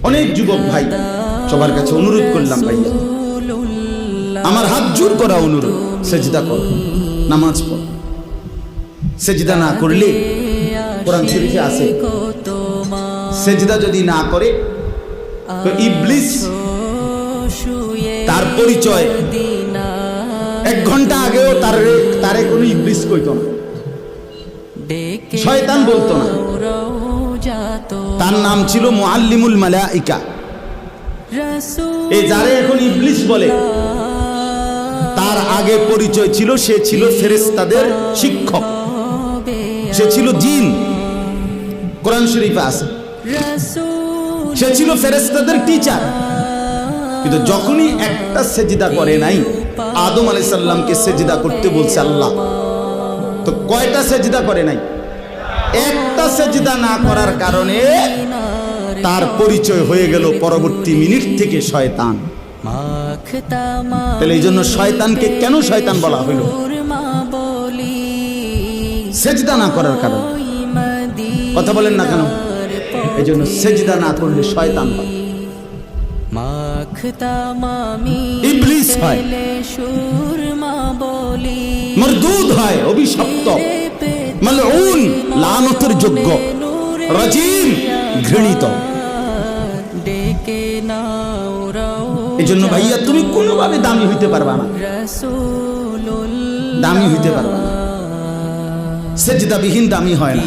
অনেক যুবক ভাই সবার কাছে অনুরোধ করলাম, ভাইয়া আমার হাত জোর করা অনুরোধ, সেজদা কর, নামাজ পড়। সেজদা না করলে কোরআন শরীফে আছে, সেজদা যদি না করে তো ইবলিস তার পরিচয় 1 ঘন্টা আগেও তারে কোনো ইবলিস কইতো না, শয়তান বলতো না। তার নাম ছিল মুআল্লিমুল মালাইকা। এই যারে এখন ইবলিস বলে, তার আগে পরিচয় ছিল সে ছিল ফেরেশতাদের শিক্ষক, সে ছিল জিন। কোরআন শরীফে আছে সে ছিল ফেরেশতাদের টিচার। কিন্তু যখনই একটা সেজদা করে নাই, আদম আলাইহিস সালামকে সেজদা করতে বলছে আল্লাহ, তো কয়টা সেজদা করে নাই? একটা সেজদা না করার কারণে তার পরিচয় হয়ে গেল পরবর্তী মিনিট থেকে শয়তান। তাহলে এই জন্য শয়তানকে কেন শয়তান বলা হইল? সেজদা না করার কারণে। কথা বলেন না কেন? এই জন্য সেজদা না করলে শয়তান হয়, ইবলিস হয়, মরদুদ হয়, অভিশপ্ত, মালউন, লানতের যোগ্য, রাজিম, ঘৃণিত। এই জন্য ভাইয়া তুমি কোনোভাবে দামি হইতে পারবা না, দামি হইতে পারবা না। সেজদাবিহীন দামি হয় না।